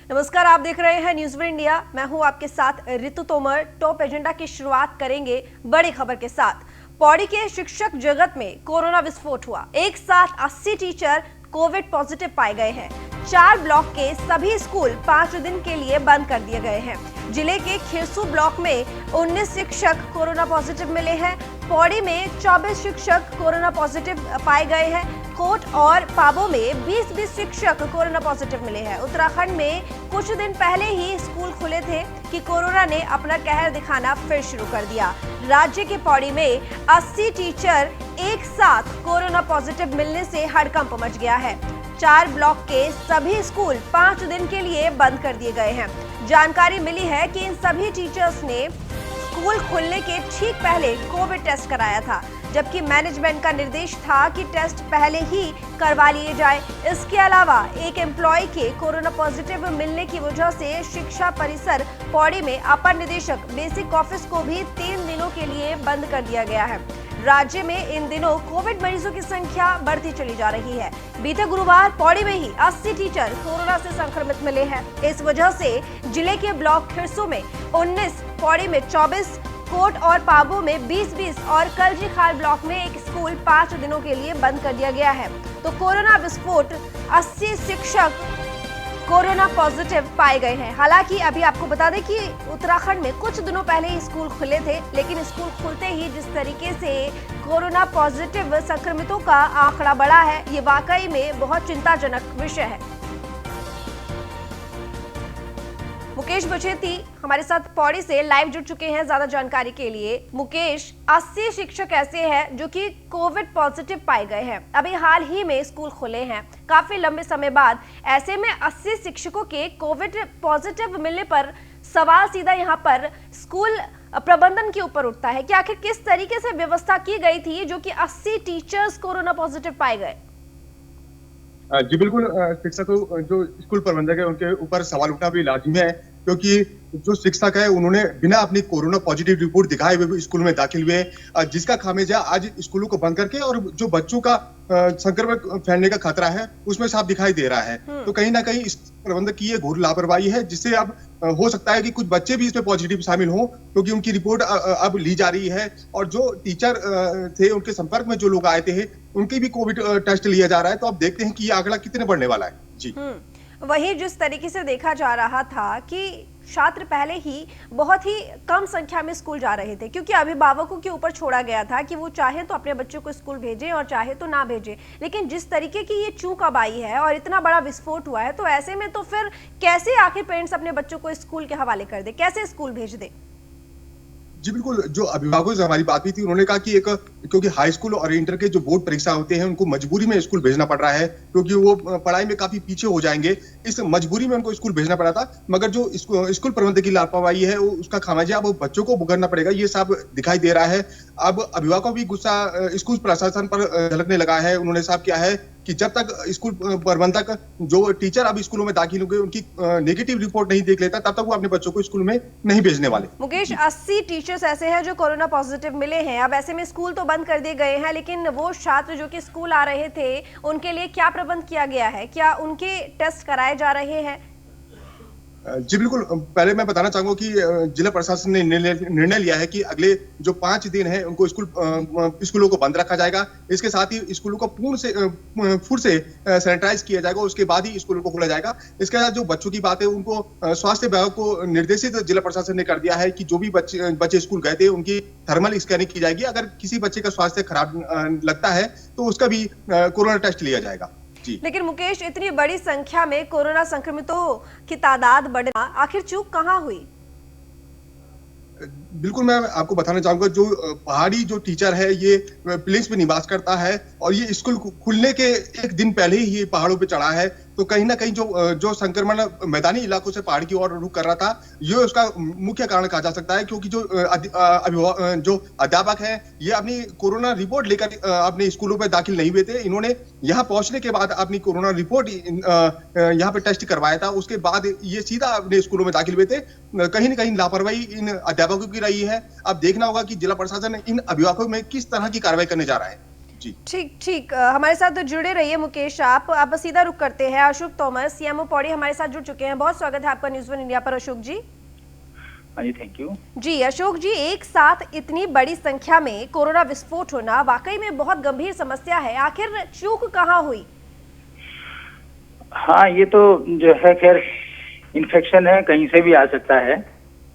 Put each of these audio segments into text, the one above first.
नमस्कार, आप देख रहे हैं न्यूज़ इंडिया। मैं हूं आपके साथ रितु तोमर। टॉप एजेंडा की शुरुआत करेंगे बड़ी खबर के साथ। पौड़ी के शिक्षक जगत में कोरोना विस्फोट हुआ। एक साथ 80 टीचर कोविड पॉजिटिव पाए गए हैं। 4 ब्लॉक के सभी स्कूल 5 दिन के लिए बंद कर दिए गए हैं। जिले के खिरसू ब्लॉक में 19 शिक्षक कोरोना पॉजिटिव मिले हैं। पौड़ी में 24 शिक्षक कोरोना पॉजिटिव पाए गए हैं। कोट और पाबो में 20 शिक्षक कोरोना पॉजिटिव मिले हैं। उत्तराखंड में कुछ दिन पहले ही स्कूल खुले थे कि कोरोना ने अपना कहर दिखाना फिर शुरू कर दिया। राज्य के पौड़ी में 80 टीचर एक साथ कोरोना पॉजिटिव मिलने से हड़कंप मच गया है। 4 ब्लॉक के सभी स्कूल 5 दिन के लिए बंद कर दिए गए हैं। जानकारी मिली है कि इन सभी टीचर्स ने स्कूल खुलने के ठीक पहले कोविड टेस्ट कराया था, जबकि मैनेजमेंट का निर्देश था कि टेस्ट पहले ही करवा लिए जाए। इसके अलावा एक एम्प्लॉय के कोरोना पॉजिटिव मिलने की वजह से शिक्षा परिसर पौड़ी में अपर निदेशक बेसिक ऑफिस को भी 3 दिनों के लिए बंद कर दिया गया है। राज्य में इन दिनों कोविड मरीजों की संख्या बढ़ती चली जा रही है। बीते गुरुवार पौड़ी में ही 80 टीचर कोरोना से संक्रमित मिले हैं। इस वजह से जिले के ब्लॉक खिरसू में 19, पौड़ी में 24, कोट और पाबो में 20 और कलजी खाल ब्लॉक में एक स्कूल 5 दिनों के लिए बंद कर दिया गया है। तो कोरोना विस्फोट, 80 शिक्षक कोरोना पॉजिटिव पाए गए हैं। हालांकि अभी आपको बता दें कि उत्तराखंड में कुछ दिनों पहले ही स्कूल खुले थे, लेकिन स्कूल खुलते ही जिस तरीके से कोरोना पॉजिटिव संक्रमितों का आंकड़ा बढ़ा है, ये वाकई में बहुत चिंताजनक विषय है। मुकेश बचेती हमारे साथ पौड़ी से लाइव जुड़ चुके हैं ज्यादा जानकारी के लिए। मुकेश, 80 शिक्षक ऐसे हैं जो कि कोविड पॉजिटिव पाए गए हैं। अभी हाल ही में स्कूल खुले हैं, काफी लंबे समय बाद। ऐसे में 80 शिक्षकों के कोविड पॉजिटिव मिलने पर सवाल सीधा यहाँ पर स्कूल प्रबंधन के ऊपर उठता है कि आखिर किस तरीके से व्यवस्था की गई थी जो कि 80 टीचर्स कोरोना पॉजिटिव पाए गए। जी बिल्कुल, शिक्षकों जो स्कूल प्रबंधक है उनके ऊपर सवाल उठना भी लाजिमी है, क्योंकि जो शिक्षक है उन्होंने बिना अपनी कोरोना पॉजिटिव रिपोर्ट दिखाए हुए स्कूल में दाखिल हुए, जिसका खामियाजा आज स्कूलों को बंद करके और जो बच्चों का संक्रमण फैलने का खतरा है उसमें साफ दिखाई दे रहा है। तो कहीं ना कहीं इस प्रबंधक की ये घोर लापरवाही है, जिससे अब हो सकता है कि कुछ बच्चे भी इसमें पॉजिटिव शामिल हों, क्योंकि उनकी रिपोर्ट अब ली जा रही है। और जो टीचर थे, उनके संपर्क में जो लोग आए थे, उनकी भी कोविड टेस्ट लिया जा रहा है। तो अब देखते हैं कि ये आंकड़ा कितने बढ़ने वाला है। जी, वही जिस तरीके से देखा जा रहा था कि छात्र पहले ही बहुत ही कम संख्या में स्कूल जा रहे थे, क्योंकि अभिभावकों के ऊपर छोड़ा गया था कि वो चाहे तो अपने बच्चों को स्कूल भेजें और चाहे तो ना भेजें। लेकिन जिस तरीके की ये चूक अब आई है और इतना बड़ा विस्फोट हुआ है, तो ऐसे में तो फिर कैसे आखिर पेरेंट्स अपने बच्चों को स्कूल के हवाले कर दे, कैसे स्कूल भेज दे? जी बिल्कुल, जो अभिभावकों से हमारी बात हुई थी, उन्होंने कहा कि क्योंकि हाई स्कूल और इंटर के जो बोर्ड परीक्षा होते हैं उनको मजबूरी में स्कूल भेजना पड़ रहा है, क्योंकि वो पढ़ाई में काफी पीछे हो जाएंगे। इस मजबूरी में उनको स्कूल भेजना पड़ा था, मगर जो स्कूल प्रबंधक की लापरवाही है उसका खामियाजा अब बच्चों को भुगतना पड़ेगा, ये सब दिखाई दे रहा है। अब अभिभावकों भी गुस्सा स्कूल प्रशासन पर झलकने लगा है। उन्होंने साफ किया है कि जब तक स्कूल प्रबंधक, जो टीचर अब स्कूलों में दाखिल होंगे, उनकी नेगेटिव रिपोर्ट नहीं देख लेता, तब तक वो अपने बच्चों को स्कूल में नहीं भेजने वाले। मुकेश, 80 टीचर्स ऐसे हैं जो कोरोना पॉजिटिव मिले हैं। अब ऐसे में स्कूल तो बंद कर दिए गए हैं, लेकिन वो छात्र जो कि स्कूल आ रहे थे, उनके लिए क्या प्रबंध किया गया है? क्या उनके टेस्ट कराए जा रहे हैं? जी बिल्कुल, पहले मैं बताना चाहूंगा कि जिला प्रशासन ने निर्णय लिया है कि अगले जो 5 दिन है उनको स्कूलों को बंद रखा जाएगा। इसके साथ ही स्कूलों को फिर से सैनिटाइज किया जाएगा, उसके बाद ही स्कूलों को खोला जाएगा। इसके साथ जो बच्चों की बात है, उनको स्वास्थ्य विभाग को निर्देशित जिला प्रशासन ने कर दिया है कि जो भी बच्चे स्कूल गए थे उनकी थर्मल स्कैनिंग की जाएगी। अगर किसी बच्चे का स्वास्थ्य खराब लगता है तो उसका भी कोरोना टेस्ट लिया जाएगा। लेकिन मुकेश, इतनी बड़ी संख्या में कोरोना संक्रमितों की तादाद बढ़ना, आखिर चूक कहां हुई? बिल्कुल, मैं आपको बताना चाहूंगा, जो पहाड़ी जो टीचर है ये प्लेन्स में निवास करता है और ये स्कूल खुलने के 1 दिन पहले ही ये पहाड़ों पे चढ़ा है। तो कहीं ना कहीं जो संक्रमण मैदानी इलाकों से पहाड़ की ओर रुख कर रहा था, ये उसका मुख्य कारण कहा जा सकता है, क्योंकि जो अध्यापक हैं ये अपनी कोरोना रिपोर्ट लेकर अपने स्कूलों में दाखिल नहीं हुए थे। इन्होंने यहाँ पहुंचने के बाद अपनी कोरोना रिपोर्ट यहाँ पे टेस्ट करवाया था, उसके बाद ये सीधा अपने स्कूलों में दाखिल हुए थे। कहीं ना कहीं लापरवाही इन अध्यापकों की रही है। अब देखना होगा कि जिला प्रशासन इन अभिभावकों में किस तरह की कार्रवाई करने जा रहा है। जी। ठीक ठीक हमारे साथ जुड़े रहिए मुकेश। आप बस सीधा रुख करते हैं। अशोक तोमर, सीएमओ पौड़ी हमारे साथ जुड़ चुके हैं। बहुत स्वागत है आपका न्यूज़ वन इंडिया पर अशोक जी। हाँ जी, थैंक यू। जी अशोक जी, एक साथ इतनी बड़ी संख्या में कोरोना विस्फोट होना वाकई में बहुत गंभीर समस्या है। आखिर चूक कहाँ हुई? हाँ, ये तो जो है खैर इन्फेक्शन है, कहीं से भी आ सकता है।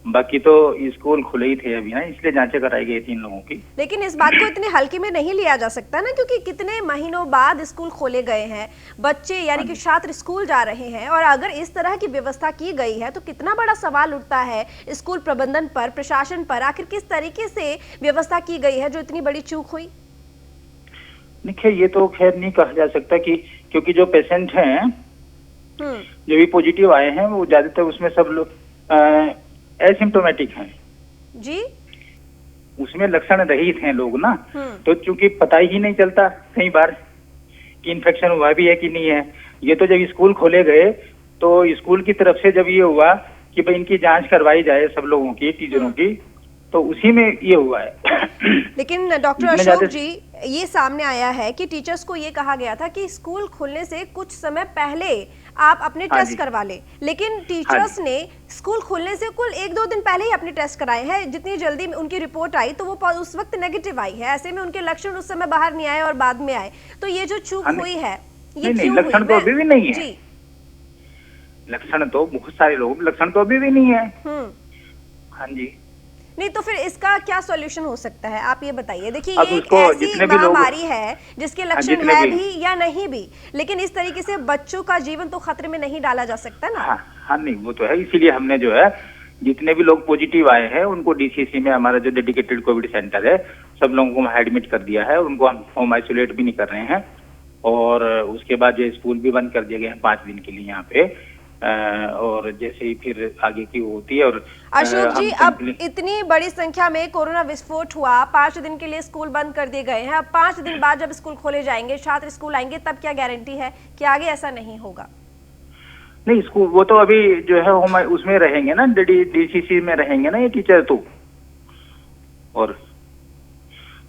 बाकी तो स्कूल खुले ही थे अभी ना, इसलिए जांचें कराई गई 3 लोगों की। लेकिन इस बात को इतने हल्के में नहीं लिया जा सकता ना, क्योंकि कितने महीनों बाद स्कूल खोले गए हैं, बच्चे यानी कि छात्र स्कूल जा रहे हैं, और अगर इस तरह की व्यवस्था की गई है तो कितना बड़ा सवाल उठता है स्कूल प्रबंधन पर, प्रशासन पर। आखिर किस तरीके से व्यवस्था की गई है जो इतनी बड़ी चूक हुई? देखिए, ये तो खैर नहीं कहा जा सकता कि क्योंकि जो पेशेंट हैं जो भी पॉजिटिव आए हैं वो ज्यादातर उसमें सब लोग एसिम्टोमेटिक हैं जी। उसमें लक्षण रहित हैं लोग ना। तो चूंकि पता ही नहीं चलता कई बार कि इन्फेक्शन हुआ भी है कि नहीं है। ये तो जब स्कूल खोले गए तो स्कूल की तरफ से जब ये हुआ कि भाई इनकी जांच करवाई जाए सब लोगों की, टीचरों की, तो उसी में ये हुआ है। लेकिन डॉक्टर अशोक जी, ये सामने आया है कि टीचर्स को ये कहा गया था कि स्कूल खुलने से कुछ समय पहले आप अपने टेस्ट करवा लें, लेकिन टीचर्स ने स्कूल खुलने से कुल 1-2 दिन पहले ही अपने टेस्ट कराए हैं। जितनी जल्दी उनकी रिपोर्ट आई तो वो उस वक्त नेगेटिव आई है। ऐसे में उनके लक्षण उस समय बाहर नहीं आए और बाद में आए। तो ये जो चूक हुई है ये क्यों हुई? लक्षण तो अभी भी नहीं है जी। लक्षण तो बहुत सारे लोग लक्षण तो अभी भी नहीं है। हाँ जी। नहीं तो फिर इसका क्या सॉल्यूशन हो सकता है, आप ये बताइए। देखिए, ये एक ऐसी महामारी है जिसके लक्षण है भी या नहीं भी, लेकिन इस तरीके से बच्चों का जीवन तो खतरे में नहीं डाला जा सकता ना। हाँ नहीं, वो तो है। इसीलिए हमने जो है जितने भी लोग पॉजिटिव आए हैं उनको डीसीसी में, हमारा जो डेडिकेटेड कोविड सेंटर है, सब लोगों को एडमिट कर दिया है। उनको हम होम आइसोलेट भी नहीं कर रहे हैं। और उसके बाद जो स्कूल भी बंद कर दिए गए हैं 5 दिन के लिए यहाँ पे। और जैसे ही फिर आगे की होती है। और अशोक जी, अब इतनी बड़ी संख्या में कोरोना विस्फोट हुआ, 5 दिन के लिए स्कूल बंद कर दिए गए हैं। अब 5 दिन बाद जब स्कूल खोले जाएंगे, छात्र स्कूल आएंगे, तब क्या गारंटी है कि आगे ऐसा नहीं होगा? नहीं, स्कूल वो तो अभी जो है हम उसमें रहेंगे ना, डीसीसी में रहेंगे ना ये टीचर तो। और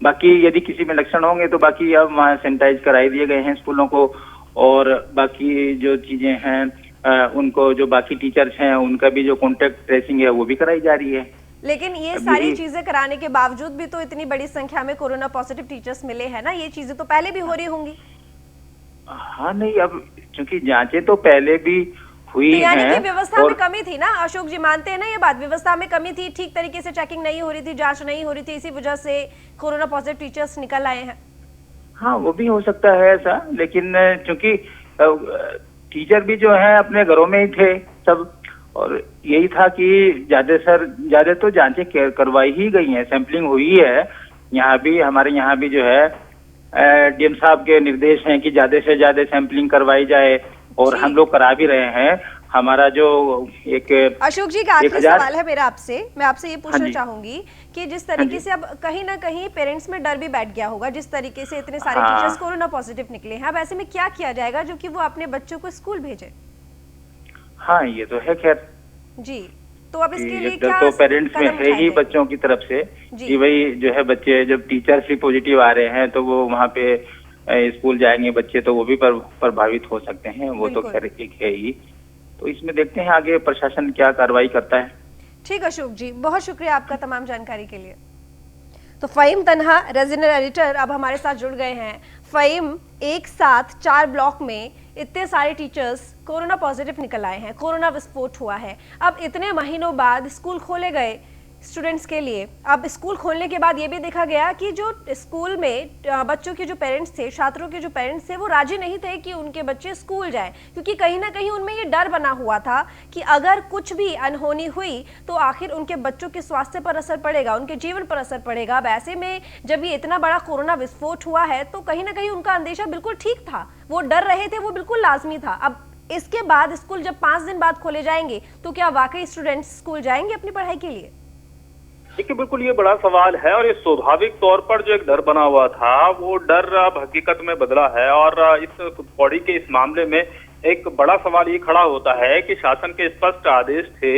बाकी यदि किसी में लक्षण होंगे तो बाकी अब वहाँ सैनिटाइज कराई दिए गए हैं स्कूलों को। और बाकी जो चीजें हैं उनको, जो बाकी टीचर्स हैं उनका भी जो कॉन्टेक्ट ट्रेसिंग है वो भी कराई जा रही है। लेकिन ये सारी चीजें कराने के बावजूद भी तो इतनी बड़ी संख्या में कोरोना पॉजिटिव टीचर्स मिले हैं ना। ये चीजें तो पहले भी हो रही होंगी। हाँ नहीं, अब क्योंकि जांचें तो पहले भी हुई तो यानी हैं। कि व्यवस्था में कमी थी ना अशोक जी, मानते हैं ना ये बात? व्यवस्था में कमी थी, ठीक तरीके से चेकिंग नहीं हो रही थी, जांच नहीं हो रही थी, इसी वजह से कोरोना पॉजिटिव टीचर्स निकल आए हैं। हाँ, वो भी हो सकता है ऐसा। लेकिन चूंकि टीचर भी जो है अपने घरों में ही थे सब, और यही था कि ज्यादा तो जांचें करवाई ही गई हैं, सैंपलिंग हुई है। यहाँ भी, हमारे यहाँ भी जो है डीएम साहब के निर्देश हैं कि ज्यादा से ज्यादा सैंपलिंग करवाई जाए, और हम लोग करा भी रहे हैं। हमारा जो एक अशोक जी का आखिरी सवाल है मेरा आपसे, मैं आपसे ये पूछना चाहूंगी कि जिस तरीके से अब कहीं ना कहीं पेरेंट्स में डर भी बैठ गया होगा, जिस तरीके से इतने सारे टीचर्स कोरोना पॉजिटिव निकले हैं, अब ऐसे में क्या किया जाएगा जो कि वो अपने बच्चों को स्कूल भेजे? हाँ, ये तो है खैर जी। तो अब इसके लिए क्या तो पेरेंट्स में है ही बच्चों की तरफ से कि भाई जो है बच्चे जब टीचर्स भी पॉजिटिव आ रहे हैं तो वो वहाँ पे स्कूल जाएंगे बच्चे, तो वो भी प्रभावित हो सकते हैं। वो तो खैर एक है ही। तो इसमें देखते हैं आगे प्रशासन क्या कार्रवाई करता है। ठीक अशोक जी, बहुत शुक्रिया आपका तमाम जानकारी के लिए। तो फ़हीम तन्हा, रीजनल एडिटर, अब हमारे साथ जुड़ गए हैं। फ़हीम, एक साथ 4 ब्लॉक में इतने सारे टीचर्स कोरोना पॉजिटिव निकल आए हैं, कोरोना विस्फोट हुआ है। अब इतने महीनों बाद स्कूल खोले गए स्टूडेंट्स के लिए। अब स्कूल खोलने के बाद ये भी देखा गया कि जो स्कूल में बच्चों के जो पेरेंट्स थे, छात्रों के जो पेरेंट्स थे, वो राजी नहीं थे कि उनके बच्चे स्कूल जाएं, क्योंकि कहीं ना कहीं उनमें ये डर बना हुआ था कि अगर कुछ भी अनहोनी हुई तो आखिर उनके बच्चों के स्वास्थ्य पर असर पड़ेगा, उनके जीवन पर असर पड़ेगा। अब ऐसे में जब ये इतना बड़ा कोरोना विस्फोट हुआ है तो कहीं ना कहीं उनका अंदेशा बिल्कुल ठीक था, वो डर रहे थे, वो बिल्कुल लाजमी था। अब इसके बाद स्कूल जब 5 दिन बाद खोले जाएंगे तो क्या वाकई स्टूडेंट्स स्कूल जाएंगे अपनी पढ़ाई के लिए? देखिए, बिल्कुल ये बड़ा सवाल है। और ये स्वाभाविक तौर पर जो एक डर बना हुआ था वो डर अब हकीकत में बदला है। और इस पौड़ी के इस मामले में एक बड़ा सवाल ये खड़ा होता है कि शासन के स्पष्ट आदेश थे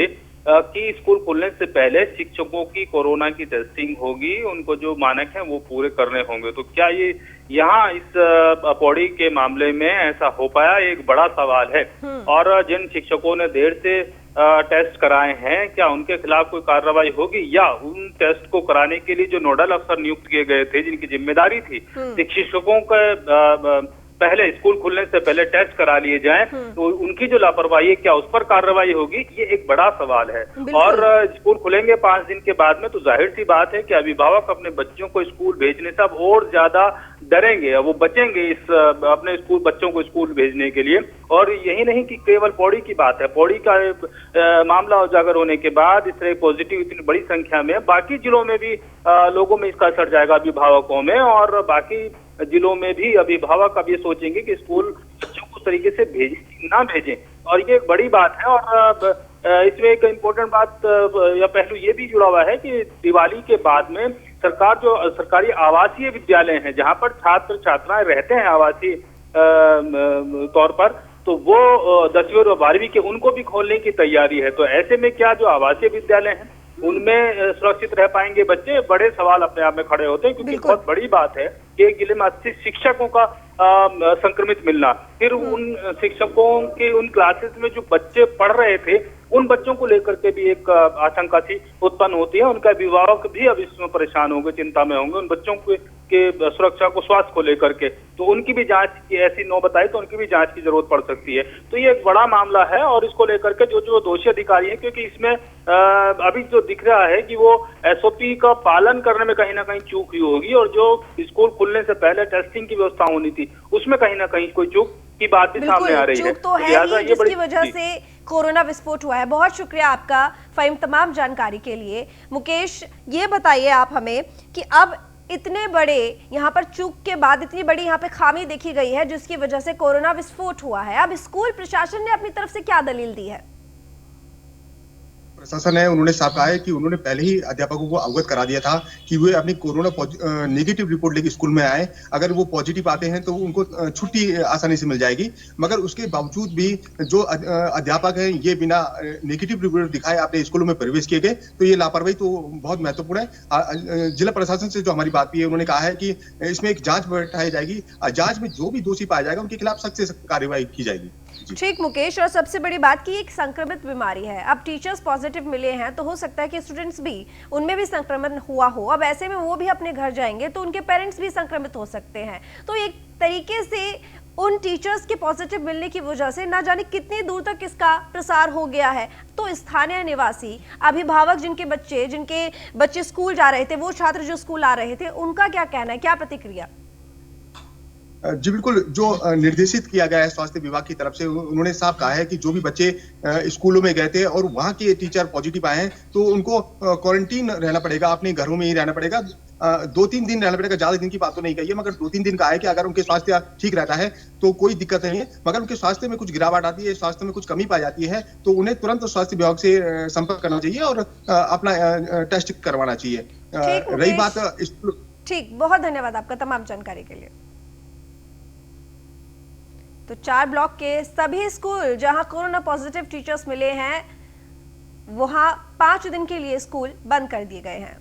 कि स्कूल खुलने से पहले शिक्षकों की कोरोना की टेस्टिंग होगी, उनको जो मानक हैं वो पूरे करने होंगे। तो क्या ये यहाँ इस पौड़ी के मामले में ऐसा हो पाया, एक बड़ा सवाल है। और जिन शिक्षकों ने देर से टेस्ट कराए हैं, क्या उनके खिलाफ कोई कार्रवाई होगी, या उन टेस्ट को कराने के लिए जो नोडल अफसर नियुक्त किए गए थे, जिनकी जिम्मेदारी थी शिक्षकों का पहले स्कूल खुलने से पहले टेस्ट करा लिए जाएं, तो उनकी जो लापरवाही है क्या उस पर कार्रवाई होगी, ये एक बड़ा सवाल है। और स्कूल खुलेंगे 5 दिन के बाद में, तो जाहिर सी बात है कि अभिभावक अपने बच्चों को स्कूल भेजने से अब और ज्यादा डरेंगे, वो बचेंगे इस अपने स्कूल बच्चों को स्कूल भेजने के लिए। और यही नहीं कि केवल पौड़ी की बात है, पौड़ी का मामला उजागर होने के बाद इस तरह पॉजिटिव इतनी बड़ी संख्या में बाकी जिलों में भी लोगों में इसका असर जाएगा, अभिभावकों में, और बाकी जिलों में भी अभिभावक अब ये सोचेंगे कि स्कूल बच्चों को उस तरीके से भेजें ना भेजें। और ये एक बड़ी बात है। और इसमें एक इम्पोर्टेंट बात या पहलू ये भी जुड़ा हुआ है कि दिवाली के बाद में सरकार जो सरकारी आवासीय विद्यालय हैं, जहां पर छात्र छात्राएं रहते हैं आवासीय तौर पर, तो वो 10वीं और 12वीं के उनको भी खोलने की तैयारी है। तो ऐसे में क्या जो आवासीय विद्यालय हैं उनमें सुरक्षित रह पाएंगे बच्चे, बड़े सवाल अपने आप में खड़े होते हैं। क्योंकि बहुत बड़ी बात है कि एक जिले में 80 शिक्षकों का संक्रमित मिलना, फिर उन शिक्षकों के उन क्लासेस में जो बच्चे पढ़ रहे थे उन बच्चों को लेकर के भी एक आशंका सी उत्पन्न होती है। उनका अभिभावक भी अब इसमें परेशान होंगे, चिंता में होंगे, उन बच्चों के सुरक्षा को, स्वास्थ्य को लेकर के। तो उनकी भी जांच की, ऐसी नौबत आई तो उनकी भी जांच की जरूरत पड़ सकती है। तो ये एक बड़ा मामला है। और इसको लेकर के जो दोषी अधिकारी हैं, क्योंकि इसमें अभी जो दिख रहा है कि वो SOP का पालन करने में कहीं ना कहीं चूक हुई होगी, और जो स्कूल खुलने से पहले टेस्टिंग की व्यवस्था होनी थी उसमें कहीं ना कहीं कोई चूक की बात भी सामने आ रही है। चूक तो है ही, जिसकी वजह से कोरोना विस्फोट हुआ है। बहुत शुक्रिया आपका फ़हीम तमाम जानकारी के लिए। मुकेश, ये बताइए आप हमें कि अब इतने बड़े यहाँ पर चूक के बाद इतनी बड़ी यहाँ पे खामी देखी गई है जिसकी वजह से कोरोना विस्फोट हुआ है, अब स्कूल प्रशासन ने अपनी तरफ से क्या दलील दी है? प्रशासन है, उन्होंने साफ कहा है कि उन्होंने पहले ही अध्यापकों को अवगत करा दिया था कि वे अपनी कोरोना नेगेटिव रिपोर्ट लेकर स्कूल में आए। अगर वो पॉजिटिव आते हैं तो उनको छुट्टी आसानी से मिल जाएगी। मगर उसके बावजूद भी जो अध्यापक हैं ये बिना नेगेटिव रिपोर्ट दिखाए अपने स्कूलों में प्रवेश किए गए, तो ये लापरवाही तो बहुत महत्वपूर्ण है। जिला प्रशासन से जो हमारी बात हुई है, उन्होंने कहा है कि इसमें एक जांच बैठाई जाएगी, जांच में जो भी दोषी पाया जाएगा उनके खिलाफ सख्त से सख्त कार्रवाई की जाएगी। ठीक मुकेश, और सबसे बड़ी बात कि एक संक्रमित बीमारी है, अब टीचर्स पॉजिटिव मिले हैं तो हो सकता है कि स्टूडेंट्स भी, उनमें भी संक्रमण हुआ हो। अब ऐसे में वो भी अपने घर जाएंगे तो उनके पेरेंट्स भी संक्रमित हो सकते हैं। तो एक तरीके से उन टीचर्स के पॉजिटिव मिलने की वजह से ना जाने कितनी दूर तक इसका प्रसार हो गया है। तो स्थानीय निवासी, अभिभावक जिनके बच्चे स्कूल जा रहे थे, वो छात्र जो स्कूल आ रहे थे, उनका क्या कहना है, क्या प्रतिक्रिया? जी बिल्कुल, जो निर्देशित किया गया है स्वास्थ्य विभाग की तरफ से, उन्होंने साफ कहा है कि जो भी बच्चे स्कूलों में गए थे और वहां के टीचर पॉजिटिव आए हैं तो उनको क्वारंटीन रहना पड़ेगा, अपने घरों में ही रहना पड़ेगा। 2-3 दिन रहना पड़ेगा, ज्यादा दिन की बात तो नहीं कही है, मगर 2-3 दिन का है कि अगर उनके स्वास्थ्य ठीक रहता है तो कोई दिक्कत नहीं है। मगर उनके स्वास्थ्य में कुछ गिरावट आती है, स्वास्थ्य में कुछ कमी पाई जाती है, तो उन्हें तुरंत स्वास्थ्य विभाग से संपर्क करना चाहिए और अपना टेस्ट करवाना चाहिए। रही बात, ठीक, बहुत धन्यवाद आपका तमाम जानकारी के लिए। तो 4 ब्लॉक के सभी स्कूल जहां कोरोना पॉजिटिव टीचर्स मिले हैं, वहां 5 दिन के लिए स्कूल बंद कर दिए गए हैं।